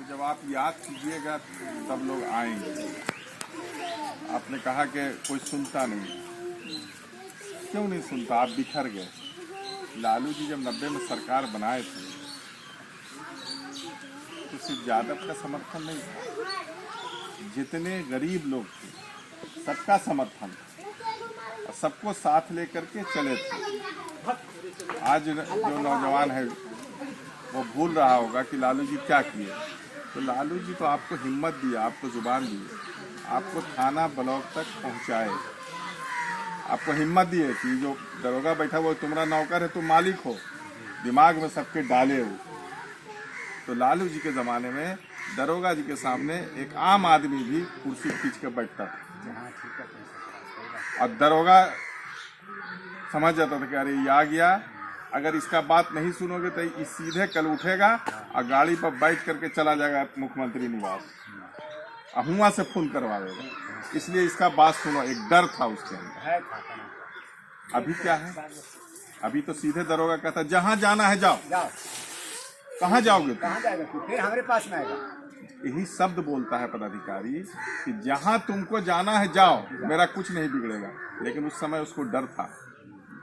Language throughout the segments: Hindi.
तो जब आप याद कीजिएगा तब लोग आएंगे। आपने कहा कि कोई सुनता नहीं, क्यों नहीं सुनता? आप बिखर गए। लालू जी जब 90 में सरकार बनाए थे तो सिर्फ यादव का समर्थन नहीं था, जितने गरीब लोग थे सबका समर्थन था और सबको साथ लेकर के चले थे। आज जो नौजवान है वो भूल रहा होगा कि लालू जी क्या किए। तो लालू जी तो आपको हिम्मत दिए, आपको जुबान दी, आपको थाना ब्लॉक तक पहुंचाए, आपको हिम्मत दिए कि जो दरोगा बैठा वो तुम्हारा नौकर है, तुम मालिक हो, दिमाग में सबके डाले हो। तो लालू जी के ज़माने में दरोगा जी के सामने एक आम आदमी भी कुर्सी खींच के बैठता था और दरोगा समझ जाता था कि अरे ये आ गया, अगर इसका बात नहीं सुनोगे तो ये सीधे कल उठेगा और गाड़ी पर बैठ करके चला जाएगा मुख्यमंत्री निवास और हुआ से फोन करवा देगा, इसलिए इसका बात सुनो। एक डर था उसके अंदर। अभी क्या है? अभी तो सीधे दरोगा कहता जहां जाना है जाओ। कहाँ जाओगे? कहाँ जाएगा? फिर हमारे पास में आएगा। यही शब्द बोलता है पदाधिकारी कि जहां तुमको जाना है जाओ, मेरा कुछ नहीं बिगड़ेगा। लेकिन उस समय उसको डर था,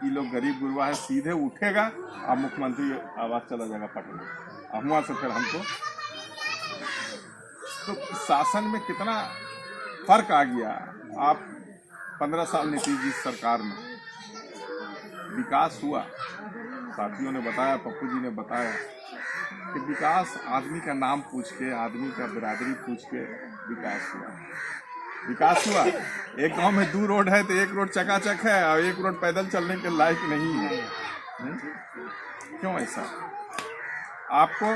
ये लोग गरीब गुरबा है, सीधे उठेगा और मुख्यमंत्री आवास चला जाएगा पटना और वहाँ से फिर हमको। तो शासन में कितना फर्क आ गया। आप 15 साल नीतीश जी सरकार में विकास हुआ, साथियों ने बताया, पप्पू जी ने बताया कि विकास आदमी का नाम पूछ के, आदमी का बिरादरी पूछ के विकास हुआ। विकास हुआ। एक गांव में 2 रोड है तो एक रोड चकाचक है और एक रोड पैदल चलने के लायक नहीं है। क्यों ऐसा? आपको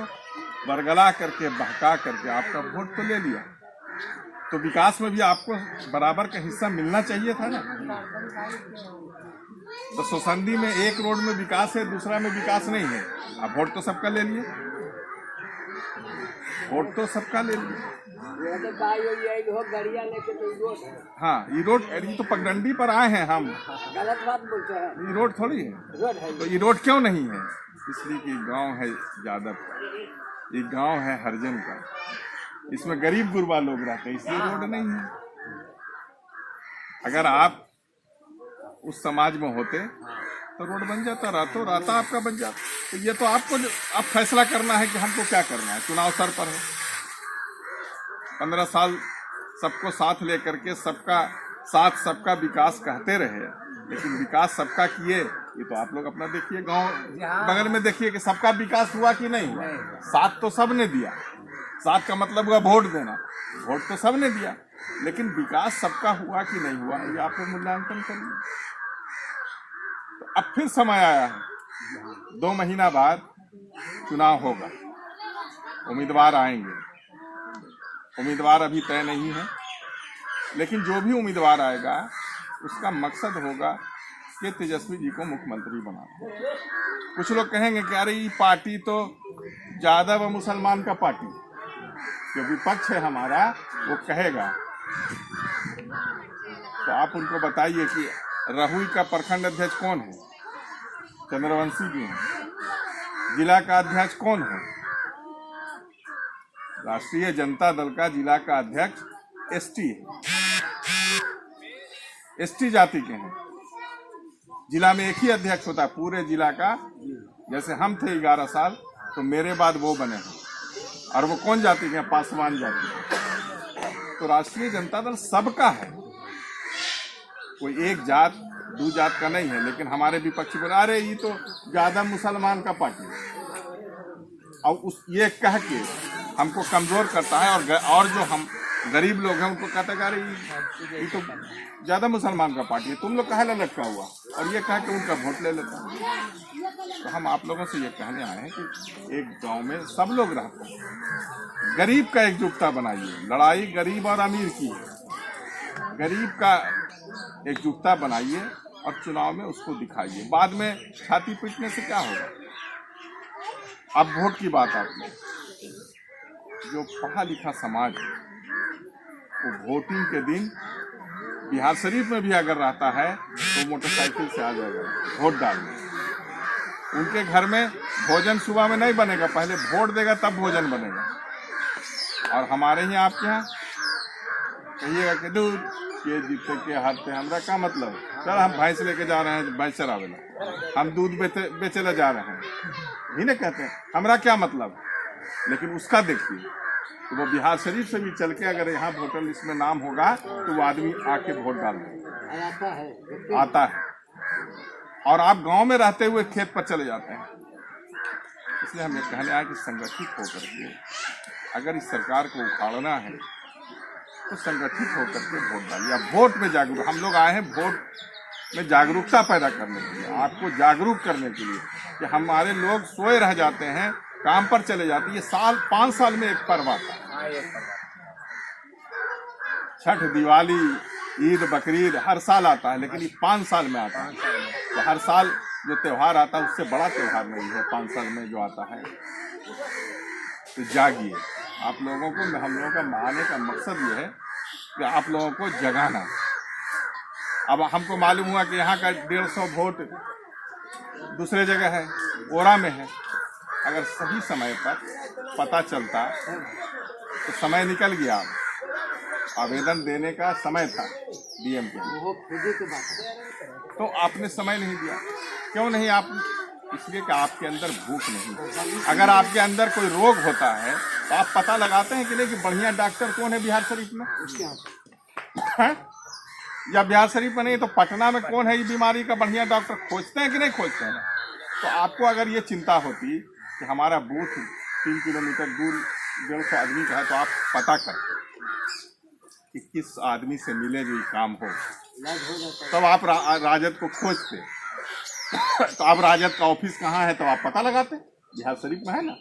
बरगला करके, बहका करके आपका वोट तो ले लिया, तो विकास में भी आपको बराबर का हिस्सा मिलना चाहिए था ना। तो सोसंदी में एक रोड में विकास है, दूसरा में विकास नहीं है, आप वोट तो सबका ले लिए, वोट तो सबका ले लिए। हाँ, ये रोड, ये तो पगडंडी पर आए हैं हम, गलत बात बोलते हैं। ये रोड थोड़ी है। तो ये रोड क्यों नहीं है? इसलिए कि गांव है यादव का, ये गांव है हरिजन का, इसमें गरीब गुरबा लोग रहते हैं, इसलिए रोड नहीं है। अगर आप उस समाज में होते तो रोड बन जाता, रातों रात आपका बन जाता। तो ये तो आपको आप फैसला करना है कि हमको क्या करना है। चुनाव सर पर है, 15 साल सबको साथ लेकर के, सबका साथ सबका विकास कहते रहे, लेकिन विकास सबका किए ये तो आप लोग अपना देखिए, गांव बगल में देखिए कि सबका विकास हुआ कि नहीं हुआ। साथ तो सब ने दिया, साथ का मतलब हुआ वोट देना, वोट तो सब ने दिया, लेकिन विकास सबका हुआ कि नहीं हुआ ये आप लोग मूल्यांकन करिए। तो अब फिर समय आया है, 2 महीना बाद चुनाव होगा, उम्मीदवार आएंगे। उम्मीदवार अभी तय नहीं है, लेकिन जो भी उम्मीदवार आएगा उसका मकसद होगा कि तेजस्वी जी को मुख्यमंत्री बनाना। कुछ लोग कहेंगे कि अरे ये पार्टी तो यादव व मुसलमान का पार्टी, जो विपक्ष है हमारा वो कहेगा। तो आप उनको बताइए कि रहुई का प्रखंड अध्यक्ष कौन है? चंद्रवंशी जी हैं। जिला का अध्यक्ष कौन है? राष्ट्रीय जनता दल का जिला का अध्यक्ष एसटी है, एसटी जाति के हैं। जिला में एक ही अध्यक्ष होता है पूरे जिला का। जैसे हम थे 11 साल, तो मेरे बाद वो बने हैं, और वो कौन जाति के हैं? पासवान जाति। तो राष्ट्रीय जनता दल सबका है, कोई एक जात 2 जात का नहीं है। लेकिन हमारे विपक्षी बोले अरे ये तो ज्यादा मुसलमान का पार्टी है, और उस ये कह के हमको कमजोर करता है। और जो हम गरीब लोग हैं उनको कहता है अरे ये तो ज्यादा मुसलमान का पार्टी है, तुम लोग कहे लटका हुआ, और ये कह के उनका वोट ले लेता है। तो हम आप लोगों से ये कहने आए हैं कि एक गांव में सब लोग रहते हैं, गरीब का एकजुटता बनाइए। लड़ाई गरीब और अमीर की है, गरीब का एकजुटता बनाइए और चुनाव में उसको दिखाइए। बाद में छाती पीटने से क्या होगा? अब वोट की बात आपने, जो पढ़ा लिखा समाज है वो वोटिंग के दिन बिहार शरीफ में भी अगर रहता है तो मोटरसाइकिल से आ जाएगा वोट डालने। उनके घर में भोजन सुबह में नहीं बनेगा, पहले वोट देगा तब भोजन बनेगा। और हमारे यहाँ आपके यहाँ कहिएगा कि दूध के जीते के हाथ पे हमरा क्या मतलब है? चल हम भैंस लेके जा रहे हैं भैंस चरावेला, हम दूध बेचेला जा रहे हैं, ही ना कहते हैं हमरा क्या मतलब। लेकिन उसका देखिए तो वो बिहार शरीफ से भी चल के अगर यहाँ वोटर लिस्ट में नाम होगा तो वो आदमी आके वोट डाल देगा, आता है। और आप गांव में रहते हुए खेत पर चले जाते हैं। इसलिए हम ये कहने आए कि संगठित होकर के अगर इस सरकार को उखाड़ना है तो संगठित होकर के वोट डालिए। वोट में जागरूक, हम लोग आए हैं वोट में जागरूकता पैदा करने के लिए, आपको जागरूक करने के लिए कि हमारे लोग सोए रह जाते हैं, काम पर चले जाते हैं। ये 5 साल में एक पर्व आता है, छठ, दिवाली, ईद, बकरीद हर साल आता है, लेकिन ये 5 साल में आता है। तो हर साल जो त्योहार आता है उससे बड़ा त्योहार नहीं है 5 साल में जो आता है। तो जागिए, आप लोगों को, हम लोगों का आने का मकसद ये है कि आप लोगों को जगाना। अब हमको मालूम हुआ कि यहाँ का 150 वोट दूसरे जगह है, ओरा में है। अगर सही समय पर पता चलता तो समय निकल गया, आवेदन देने का समय था डीएम के, तो आपने समय नहीं दिया। क्यों नहीं आप? इसलिए कि आपके अंदर भूख नहीं। अगर आपके अंदर कोई रोग होता है तो आप पता लगाते हैं कि नहीं कि बढ़िया डॉक्टर कौन है बिहार शरीफ में है? या बिहार शरीफ में नहीं तो पटना में कौन है ये बीमारी का बढ़िया डॉक्टर, खोजते हैं कि नहीं खोजते हैं? तो आपको अगर ये चिंता होती कि हमारा बूथ 3 किलोमीटर दूर 150 आदमी का है तो आप पता करते कि किस आदमी से मिले जो ये काम हो, तब आप राजद को खोजते। तो आप राजद का ऑफिस कहाँ है तो आप पता लगाते, बिहार शरीफ में है ना।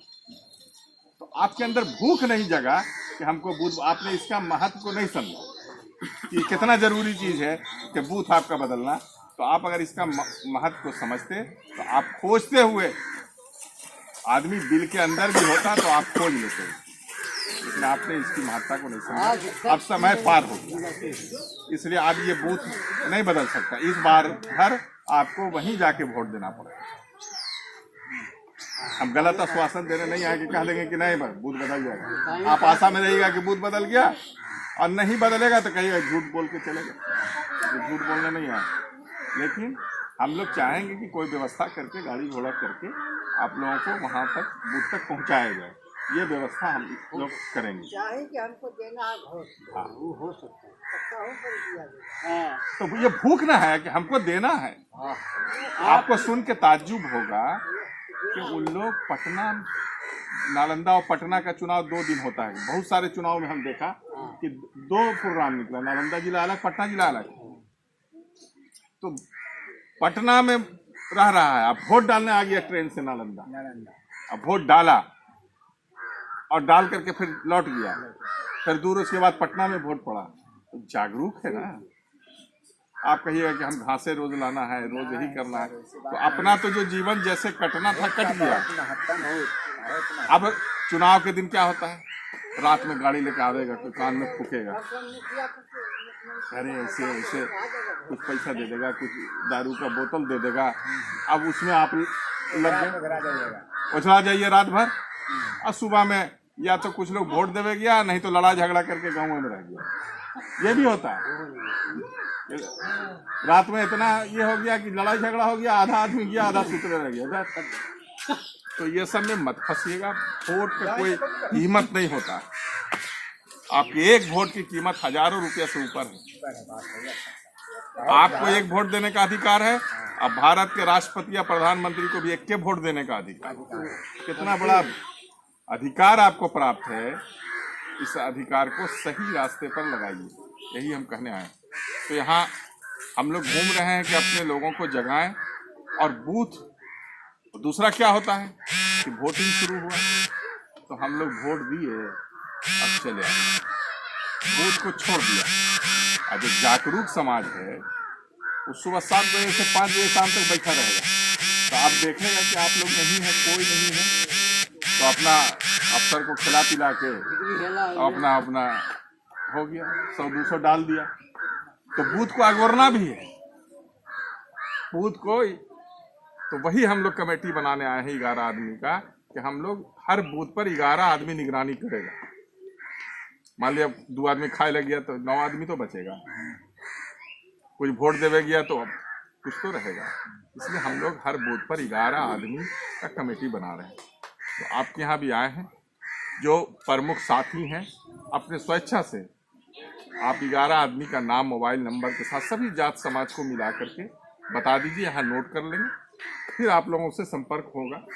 तो आपके अंदर भूख नहीं जगा कि हमको बूथ, आपने इसका महत्व को नहीं समझा कि कितना जरूरी चीज है कि बूथ आपका बदलना। तो आप अगर इसका महत्व को समझते तो आप खोजते हुए, आदमी दिल के अंदर भी होता तो आप खोज लेते, लेकिन आपने इसकी महत्ता को नहीं समझा। अब समय पार हो गया, इसलिए अब ये बूथ नहीं बदल सकता। इस बार हर आपको वहीं जाके वोट देना पड़ेगा। हम गलत आश्वासन देने नहीं आए कि कह देंगे कि नहीं बूथ बदल जाएगा। आप आशा में रहिएगा कि बूथ बदल गया, और नहीं बदलेगा तो कहिएगा झूठ बोल के चलेगा। झूठ बोलने नहीं आए, लेकिन हम लोग चाहेंगे कि कोई व्यवस्था करके, गाड़ी घोड़ा करके आप लोगों को वहां तक, बूथ तक पहुंचाया जाए। ये व्यवस्था हम लोग करेंगे। चाहे कि हमको देना है वोट, हाँ, वो हो सकता है, पक्का हो पर दिया जाए। तो ये भूख ना है कि हमको देना है। आपको सुन के ताज्जुब होगा कि उन लोग पटना, नालंदा और पटना का चुनाव 2 दिन होता है। बहुत सारे चुनाव में हम देखा कि 2 प्रोग्राम निकला, नालंदा जिला अलग, पटना जिला अलग। तो पटना में रह रहा है, अब वोट डालने आ गया ट्रेन से नालंदा, अब वोट डाला और डाल करके फिर लौट गया, फिर दूर उसके बाद पटना में वोट पड़ा। तो जागरूक है ना। आप कहिएगा कि हम घासे रोज लाना है, रोज यही करना है, तो अपना तो जो जीवन जैसे कटना था कट गया। अब चुनाव के दिन क्या होता है, रात में गाड़ी लेकर आवेगा, कोई कान में फूकेगा, अरे ऐसे ऐसे कुछ पैसा दे देगा, कुछ दारू का बोतल दे देगा। अब उसमें आप लग गए, उछला जाइए रात भर, और सुबह में या तो कुछ लोग वोट देवे गया, नहीं तो लड़ा झगड़ा करके गाँव में रह गया। ये भी होता है। रात में इतना ये हो गया कि लड़ाई झगड़ा हो गया, आधा आदमी गया, आधा सुतरे रह गया। तो ये सब में मत फंसिएगा। वोट का कोई कीमत नहीं होता। आपके एक वोट की कीमत हजारों रुपये से ऊपर है। आपको एक वोट देने का अधिकार है। अब भारत के राष्ट्रपति या प्रधानमंत्री को भी 1 वोट देने का अधिकार है। कितना बड़ा अधिकार आपको प्राप्त है। इस अधिकार को सही रास्ते पर लगाइए, यही हम कहने आए। तो यहाँ हम लोग घूम रहे हैं कि अपने लोगों को जगाएं। और बूथ, दूसरा क्या होता है कि वोटिंग शुरू हुआ तो हम लोग वोट दिए और चले आए, बूथ को छोड़ दिया। और जो जागरूक समाज है वो सुबह 7 बजे से 5 बजे शाम तक बैठा रहेगा। तो आप देखेगा कि आप लोग नहीं है, कोई नहीं है, तो अपना अफसर को खिला पिला के अपना अपना हो गया, 100-200 डाल दिया। तो बूथ को अगोरना भी है, बूथ को। तो वही हम लोग कमेटी बनाने आए हैं 11 आदमी का, कि हम लोग हर बूथ पर 11 आदमी निगरानी करेगा। मान लिया 2 आदमी खाए लग गया तो 9 आदमी तो बचेगा, कुछ वोट देवे गया तो अब कुछ तो रहेगा। इसलिए हम लोग हर बूथ पर 11 आदमी का कमेटी बना रहे हैं। तो आपके यहाँ भी आए हैं, जो प्रमुख साथी हैं अपने स्वेच्छा से आप 11 आदमी का नाम मोबाइल नंबर के साथ सभी जात समाज को मिला करके बता दीजिए, यहाँ नोट कर लेंगे, फिर आप लोगों से संपर्क होगा।